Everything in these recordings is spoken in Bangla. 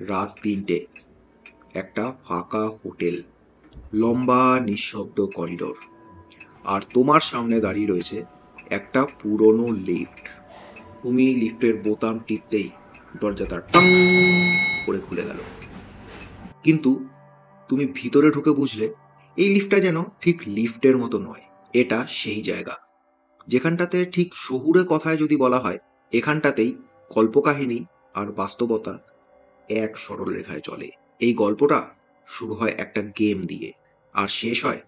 রাত ৩টে, একটা ফাঁকা হোটেল, লম্বা নিঃশব্দ করিডোর, আর তোমার সামনে দাঁড়িয়ে রয়েছে একটা পুরনো লিফট। তুমি লিফটের বোতাম টিপতেই দরজাটা টং করে খুলে গেল। কিন্তু তুমি ভিতরে ঢুকে বুঝলে এই লিফটটা যেন ঠিক লিফটের মতো নয়। এটা সেই জায়গা যেখানটাতে ঠিক শহুরে কথায় যদি বলা হয়, এখানটাতেই কল্পকাহিনী আর বাস্তবতা এক সরল রেখায় চলে। এই গল্পটা শুরু হয় একটা গেম দিয়ে, আর শেষ হয়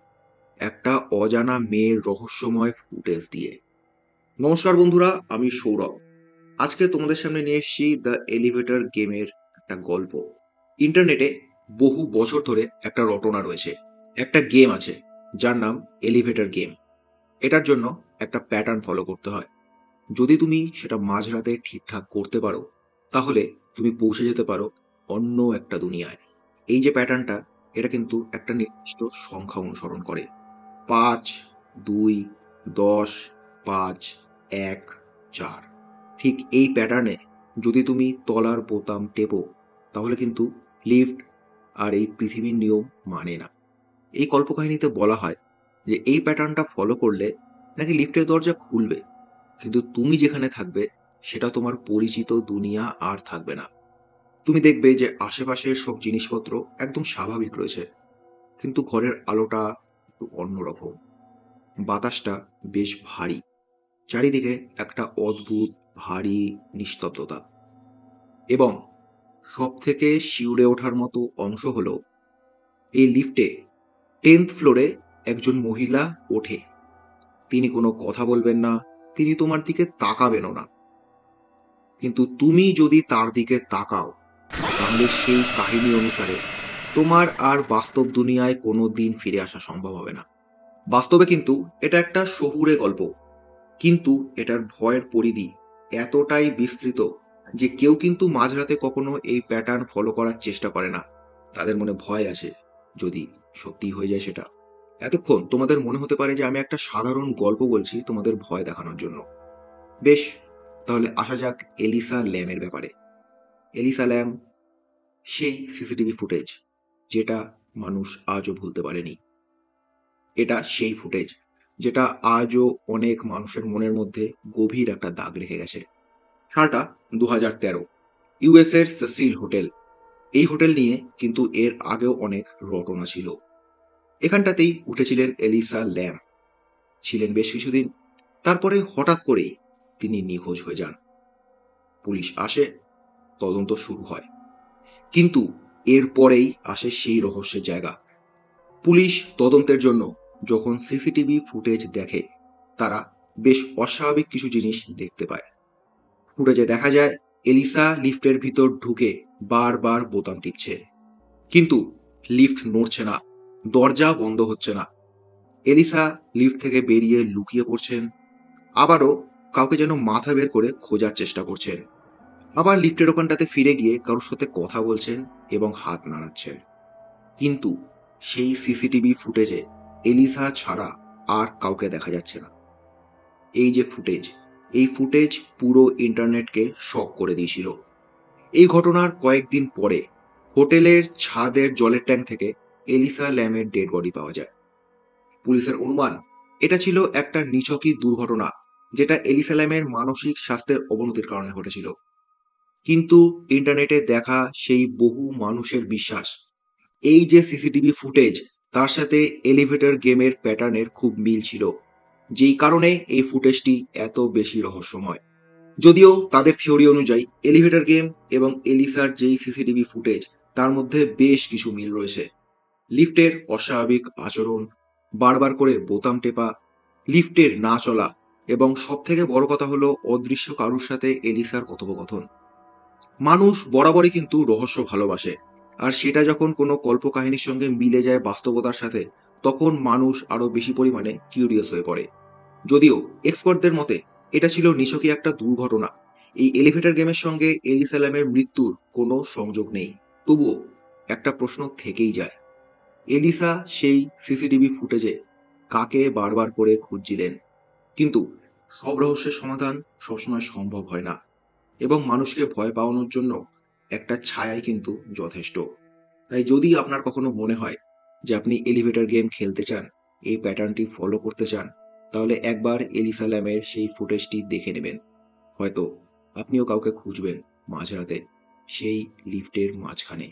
একটা অজানা মেয়ের রহস্যময় ফুটেজ দিয়ে। নমস্কার বন্ধুরা, আমি সৌরভ। আজকে তোমাদের সামনে নিয়ে এসেছি দ্য এলিভেটর গেমের একটা গল্প। ইন্টারনেটে বহু বছর ধরে একটা রটনা রয়েছে। একটা গেম আছে যার নাম এলিভেটর গেম। এটার জন্য একটা প্যাটার্ন ফলো করতে হয়। যদি তুমি সেটা মাঝরাতে ঠিকঠাক করতে পারো, তাহলে তুমি পৌঁছে যেতে পারো অন্য একটা দুনিয়ায়। এই যে প্যাটার্নটা, এটা কিন্তু একটা নির্দিষ্ট সংখ্যা অনুসরণ করে: ৫, ২, ১০, ৫, ১, ৪। ঠিক এই প্যাটার্নে যদি তুমি তলার বোতাম টেপো, তাহলে কিন্তু লিফট আর এই পৃথিবীর নিয়ম মানে না। এই কল্পকাহিনীতে বলা হয় যে এই প্যাটার্নটা ফলো করলে নাকি লিফটের দরজা খুলবে, কিন্তু তুমি যেখানে থাকবে সেটা তোমার পরিচিত দুনিয়া আর থাকবে না। তুমি দেখবে যে আশেপাশের সব জিনিসপত্র একদম স্বাভাবিক রয়েছে, কিন্তু ঘরের আলোটা একটু অন্যরকম, বাতাসটা বেশ ভারী, চারিদিকে একটা অদ্ভুত ভারী নিস্তব্ধতা। এবং সব থেকে শিউরে ওঠার মতো অংশ হলো, এই লিফটে 10th ফ্লোরে একজন মহিলা ওঠে। তিনি কোনো কথা বলবেন না, তিনি তোমার দিকে তাকাবেনও না, কিন্তু তুমি যদি তার দিকে তাকাও, তাহলে সেই কাহিনী অনুসারে তোমার আর বাস্তব দুনিয়ায় কোনো দিন ফিরে আসা সম্ভব হবে না। বাস্তবে কিন্তু এটা একটা শহুরে গল্প, কিন্তু এটার ভয়ের পরিধি এতটাই বিস্তৃত যে কেউ কিন্তু মাঝরাতে কখনো এই প্যাটার্ন ফলো করার চেষ্টা করে না। তাদের মনে ভয় আছে, যদি সত্যি হয়ে যায় সেটা। এতক্ষণ তোমাদের মনে হতে পারে যে আমি একটা সাধারণ গল্প বলছি তোমাদের ভয় দেখানোর জন্য। বেশ, তাহলে আসা যাক এলিসা ল্যামের ব্যাপারে। এলিসা ল্যাম সেই সিসিটিভি ফুটেজ যেটা মানুষ আজও ভুলতে পারেনি। এটা সেই ফুটেজ যেটা আজও অনেক মানুষের মনের মধ্যে গভীর একটা দাগ রেখে গেছে। সালটা 2013, ইউএস এর সেসিল হোটেল। এই হোটেল নিয়ে কিন্তু এর আগেও অনেক রটনা ছিল। এখানটাতেই উঠেছিলেন এলিসা ল্যাম, ছিলেন বেশ কিছুদিন, তারপরে হঠাৎ করেই তিনি নিখোঁজ হয়ে যান। পুলিশ আসে, তদন্ত শুরু হয়, কিন্তু এরপরেই আসে সেই রহস্যের জায়গা। পুলিশ তদন্তের জন্য যখন সিসিটিভি ফুটেজ দেখে, তারা বেশ অস্বাভাবিক কিছু জিনিস দেখতে পায়। ফুটেজে দেখা যায় এলিসা লিফটের ভিতর ঢুকে বারবার বোতাম টিপছে, কিন্তু লিফট নড়ছে না, দরজা বন্ধ হচ্ছে না। এলিসা লিফট থেকে বেরিয়ে লুকিয়ে পড়ছেন, আবারও কাউকে যেন মাথা বের করে খোঁজার চেষ্টা করছেন, আবার লিফটের ওখানটাতে ফিরে গিয়ে কারোর সাথে কথা বলছেন এবং হাত নাড়াচ্ছেন। কিন্তু সেই সিসিটিভি ফুটেজে এলিসা ছাড়া আর কাউকে দেখা যাচ্ছে না। এই যে ফুটেজ, এই ফুটেজ পুরো ইন্টারনেটকে শক করে দিয়েছিল। এই ঘটনার কয়েকদিন পরে হোটেলের ছাদের জলের ট্যাঙ্ক থেকে এলিসা ল্যামের ডেড বডি পাওয়া যায়। পুলিশের অনুমান এটা ছিল একটা নিছকই দুর্ঘটনা, যেটা এলিসা ল্যামের মানসিক স্বাস্থ্যের অবনতির কারণে ঘটেছিল। কিন্তু ইন্টারনেটে দেখা সেই বহু মানুষের বিশ্বাস, এই যে সিসিটিভি ফুটেজ, তার সাথে এলিভেটর গেমের প্যাটার্নের খুব মিল ছিল, যেই কারণে এই ফুটেজটি এত বেশি রহস্যময়। যদিও তাদের থিওরি অনুযায়ী এলিভেটর গেম এবং এলিসার যেই সিসিটিভি ফুটেজ, তার মধ্যে বেশ কিছু মিল রয়েছে। লিফটের অস্বাভাবিক আচরণ, বারবার করে বোতাম টেপা, লিফটের না চলা, এবং সব থেকে বড় কথা হলো অদৃশ্য কারুর সাথে এলিসার কথোপকথন। মানুষ বরাবরই কিন্তু রহস্য ভালোবাসে, আর সেটা যখন কোনো কল্পকাহিনীর সঙ্গে মিলে যায় বাস্তবতার সাথে, তখন মানুষ আরো বেশি পরিমাণে কিউরিয়াস হয়ে পড়ে। যদিও এক্সপার্টদের মতে এটা ছিল নিছকই একটা দুর্ঘটনা, এই এলিভেটর গেমের সঙ্গে এলিসালামের মৃত্যুর কোনো সংযোগ নেই, তবুও একটা প্রশ্ন থেকেই যায়। এলিসা সেই সিসিটিভি ফুটেজে কাকে বারবার করে খুঁজছিলেন? কিন্তু সব রহস্যের সমাধান সবসময় সম্ভব হয় না, এবং মানুষকে ভয় পাওয়ানোর জন্য একটা ছায়াই কিন্তু যথেষ্ট। তাই যদি আপনার কখনো মনে হয় যে আপনি এলিভেটর গেম খেলতে চান, এই প্যাটার্নটি ফলো করতে চান, তাহলে একবার এলিসা ল্যামের সেই ফুটেজটি দেখে নেবেন। হয়তো আপনিও কাউকে খুঁজবেন মাঝরাতে সেই লিফটের মাঝখানে।